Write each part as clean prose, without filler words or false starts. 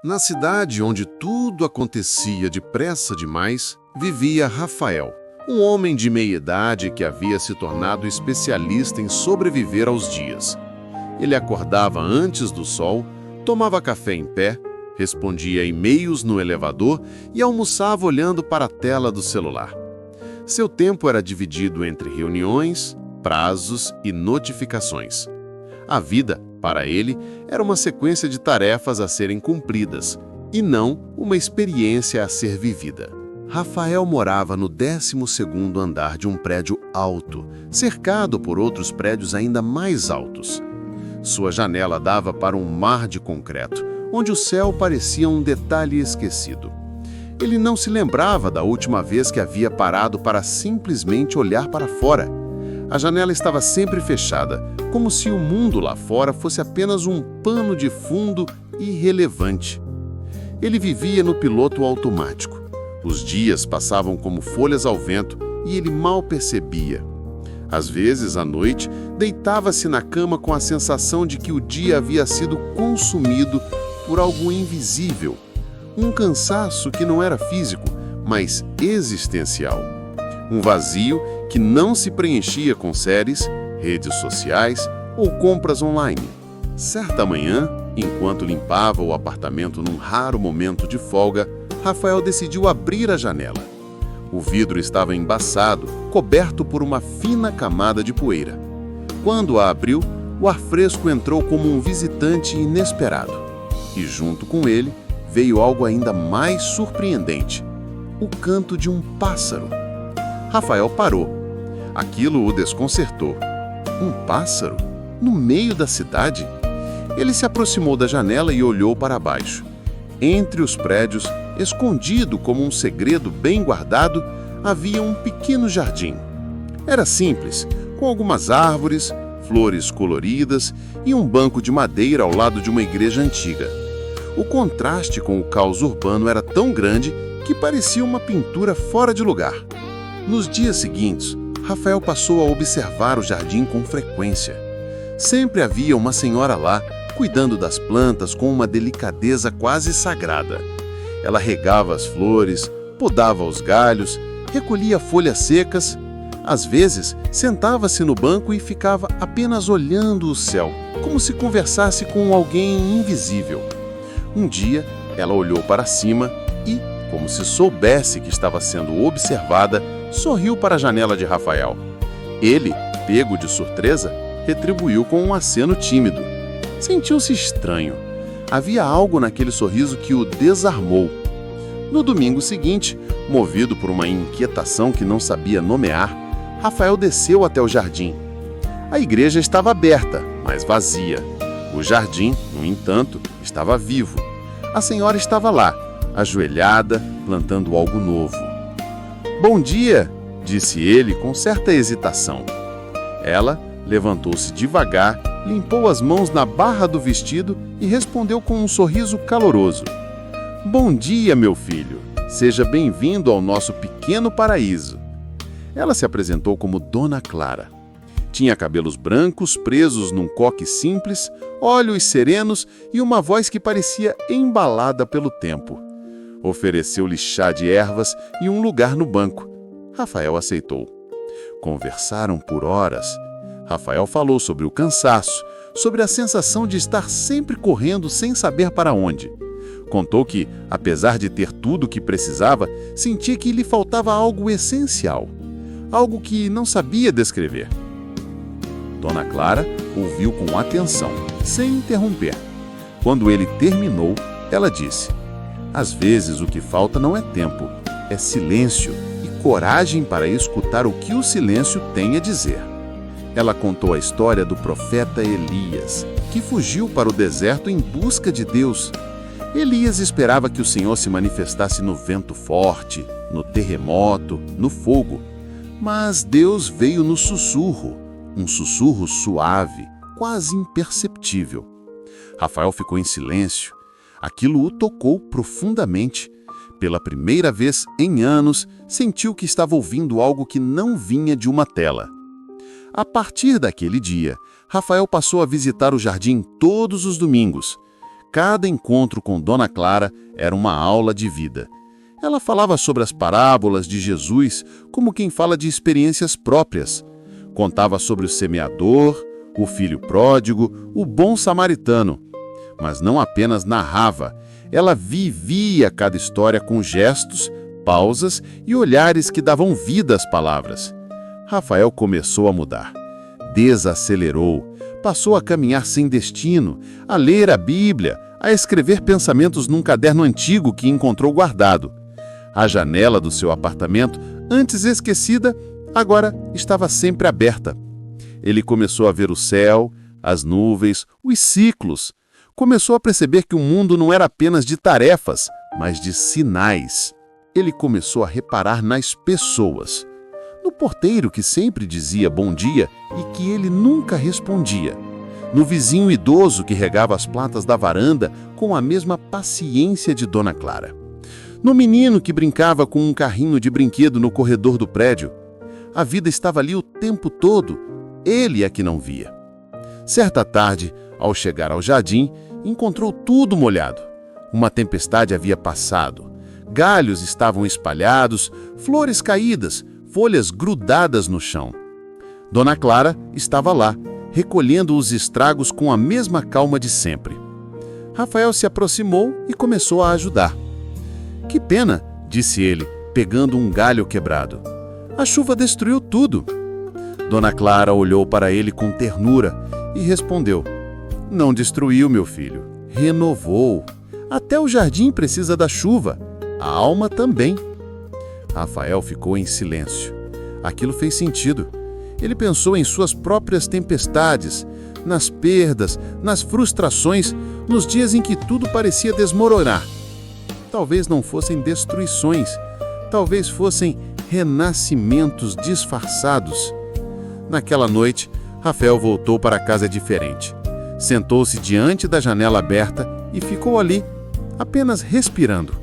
Na cidade onde tudo acontecia depressa demais, vivia Rafael, um homem de meia-idade que havia se tornado especialista em sobreviver aos dias. Ele acordava antes do sol, tomava café em pé, respondia e-mails no elevador e almoçava olhando para a tela do celular. Seu tempo era dividido entre reuniões, prazos e notificações. A vida, para ele, era uma sequência de tarefas a serem cumpridas, e não uma experiência a ser vivida. Rafael morava no 12º andar de um prédio alto, cercado por outros prédios ainda mais altos. Sua janela dava para um mar de concreto, onde o céu parecia um detalhe esquecido. Ele não se lembrava da última vez que havia parado para simplesmente olhar para fora. A janela estava sempre fechada, como se o mundo lá fora fosse apenas um pano de fundo irrelevante. Ele vivia no piloto automático. Os dias passavam como folhas ao vento e ele mal percebia. Às vezes, à noite, deitava-se na cama com a sensação de que o dia havia sido consumido por algo invisível. Um cansaço que não era físico, mas existencial. Um vazio que não se preenchia com séries, redes sociais ou compras online. Certa manhã, enquanto limpava o apartamento num raro momento de folga, Rafael decidiu abrir a janela. O vidro estava embaçado, coberto por uma fina camada de poeira. Quando a abriu, o ar fresco entrou como um visitante inesperado. E junto com ele, veio algo ainda mais surpreendente: o canto de um pássaro. Rafael parou. Aquilo o desconcertou. Um pássaro? No meio da cidade? Ele se aproximou da janela e olhou para baixo. Entre os prédios, escondido como um segredo bem guardado, havia um pequeno jardim. Era simples, com algumas árvores, flores coloridas e um banco de madeira ao lado de uma igreja antiga. O contraste com o caos urbano era tão grande que parecia uma pintura fora de lugar. Nos dias seguintes, Rafael passou a observar o jardim com frequência. Sempre havia uma senhora lá, cuidando das plantas com uma delicadeza quase sagrada. Ela regava as flores, podava os galhos, recolhia folhas secas. Às vezes, sentava-se no banco e ficava apenas olhando o céu, como se conversasse com alguém invisível. Um dia, ela olhou para cima e, como se soubesse que estava sendo observada, sorriu para a janela de Rafael. Ele, pego de surpresa, retribuiu com um aceno tímido. Sentiu-se estranho. Havia algo naquele sorriso que o desarmou. No domingo seguinte, movido por uma inquietação que não sabia nomear, Rafael desceu até o jardim. A igreja estava aberta, mas vazia. O jardim, no entanto, estava vivo. A senhora estava lá, ajoelhada, plantando algo novo. "Bom dia", disse ele com certa hesitação. Ela levantou-se devagar, limpou as mãos na barra do vestido e respondeu com um sorriso caloroso: "Bom dia, meu filho. Seja bem-vindo ao nosso pequeno paraíso." Ela se apresentou como Dona Clara. Tinha cabelos brancos presos num coque simples, olhos serenos e uma voz que parecia embalada pelo tempo. Ofereceu-lhe chá de ervas e um lugar no banco. Rafael aceitou. Conversaram por horas. Rafael falou sobre o cansaço, sobre a sensação de estar sempre correndo sem saber para onde. Contou que, apesar de ter tudo o que precisava, sentia que lhe faltava algo essencial, algo que não sabia descrever. Dona Clara ouviu com atenção, sem interromper. Quando ele terminou, ela disse: "Às vezes o que falta não é tempo, é silêncio e coragem para escutar o que o silêncio tem a dizer." Ela contou a história do profeta Elias, que fugiu para o deserto em busca de Deus. Elias esperava que o Senhor se manifestasse no vento forte, no terremoto, no fogo. Mas Deus veio no sussurro, um sussurro suave, quase imperceptível. Rafael ficou em silêncio. Aquilo o tocou profundamente. Pela primeira vez em anos, sentiu que estava ouvindo algo que não vinha de uma tela. A partir daquele dia, Rafael passou a visitar o jardim todos os domingos. Cada encontro com Dona Clara era uma aula de vida. Ela falava sobre as parábolas de Jesus como quem fala de experiências próprias. Contava sobre o semeador, o filho pródigo, o bom samaritano. Mas não apenas narrava, ela vivia cada história com gestos, pausas e olhares que davam vida às palavras. Rafael começou a mudar. Desacelerou, passou a caminhar sem destino, a ler a Bíblia, a escrever pensamentos num caderno antigo que encontrou guardado. A janela do seu apartamento, antes esquecida, agora estava sempre aberta. Ele começou a ver o céu, as nuvens, os ciclos. Começou a perceber que o mundo não era apenas de tarefas, mas de sinais. Ele começou a reparar nas pessoas. No porteiro que sempre dizia bom dia e que ele nunca respondia. No vizinho idoso que regava as plantas da varanda com a mesma paciência de Dona Clara. No menino que brincava com um carrinho de brinquedo no corredor do prédio. A vida estava ali o tempo todo, ele é que não via. Certa tarde, ao chegar ao jardim, encontrou tudo molhado. Uma tempestade havia passado. Galhos estavam espalhados, flores caídas, folhas grudadas no chão. Dona Clara estava lá, recolhendo os estragos com a mesma calma de sempre. Rafael se aproximou e começou a ajudar. "Que pena", disse ele, pegando um galho quebrado. "A chuva destruiu tudo." Dona Clara olhou para ele com ternura e respondeu: "Não destruiu, meu filho. Renovou. Até o jardim precisa da chuva. A alma também." Rafael ficou em silêncio. Aquilo fez sentido. Ele pensou em suas próprias tempestades, nas perdas, nas frustrações, nos dias em que tudo parecia desmoronar. Talvez não fossem destruições, talvez fossem renascimentos disfarçados. Naquela noite, Rafael voltou para casa diferente. Sentou-se diante da janela aberta e ficou ali, apenas respirando.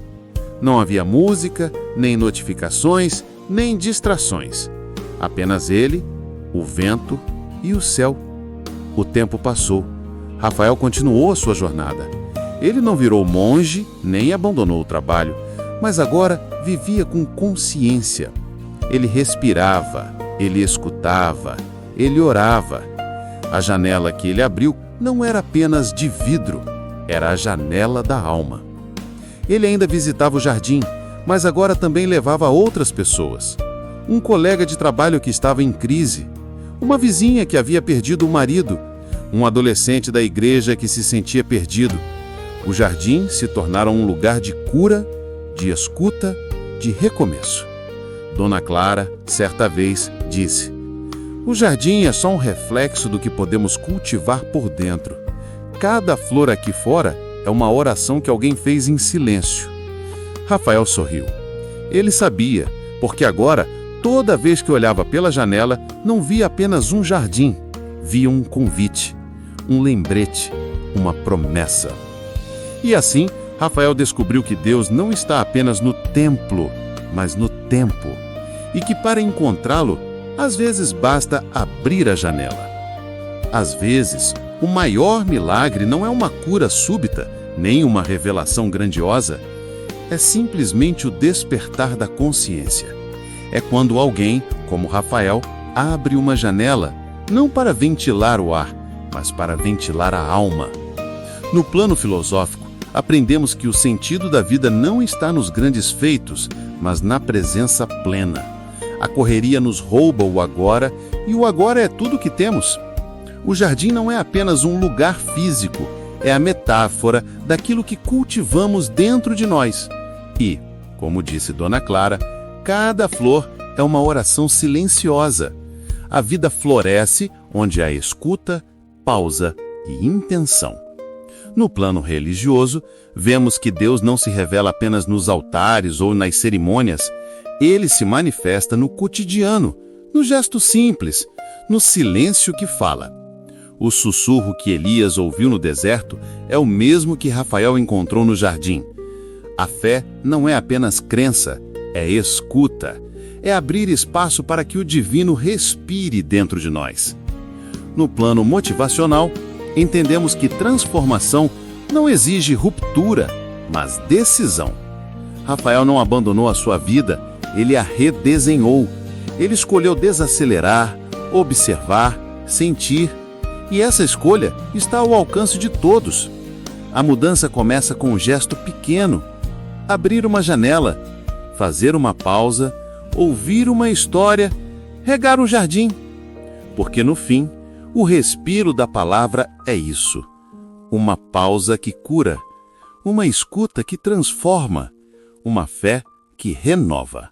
Não havia música, nem notificações, nem distrações. Apenas ele, o vento e o céu. O tempo passou. Rafael continuou a sua jornada. Ele não virou monge, nem abandonou o trabalho, mas agora vivia com consciência. Ele respirava, ele escutava, ele orava. A janela que ele abriu não era apenas de vidro, era a janela da alma. Ele ainda visitava o jardim, mas agora também levava outras pessoas. Um colega de trabalho que estava em crise, uma vizinha que havia perdido o marido, um adolescente da igreja que se sentia perdido. O jardim se tornara um lugar de cura, de escuta, de recomeço. Dona Clara, certa vez, disse: "O jardim é só um reflexo do que podemos cultivar por dentro. Cada flor aqui fora é uma oração que alguém fez em silêncio." Rafael sorriu. Ele sabia, porque agora, toda vez que olhava pela janela, não via apenas um jardim, via um convite, um lembrete, uma promessa. E assim, Rafael descobriu que Deus não está apenas no templo, mas no tempo. E que para encontrá-lo, às vezes basta abrir a janela. Às vezes, o maior milagre não é uma cura súbita, nem uma revelação grandiosa. É simplesmente o despertar da consciência. É quando alguém, como Rafael, abre uma janela, não para ventilar o ar, mas para ventilar a alma. No plano filosófico, aprendemos que o sentido da vida não está nos grandes feitos, mas na presença plena. A correria nos rouba o agora, e o agora é tudo que temos. O jardim não é apenas um lugar físico, é a metáfora daquilo que cultivamos dentro de nós. E, como disse Dona Clara, cada flor é uma oração silenciosa. A vida floresce onde há escuta, pausa e intenção. No plano religioso, vemos que Deus não se revela apenas nos altares ou nas cerimônias. Ele se manifesta no cotidiano, no gesto simples, no silêncio que fala. O sussurro que Elias ouviu no deserto é o mesmo que Rafael encontrou no jardim. A fé não é apenas crença, é escuta. É abrir espaço para que o divino respire dentro de nós. No plano motivacional, entendemos que transformação não exige ruptura, mas decisão. Rafael não abandonou a sua vida, ele a redesenhou. Ele escolheu desacelerar, observar, sentir. E essa escolha está ao alcance de todos. A mudança começa com um gesto pequeno: abrir uma janela, fazer uma pausa, ouvir uma história, regar um jardim. Porque no fim, o respiro da palavra é isso: uma pausa que cura, uma escuta que transforma, uma fé que renova.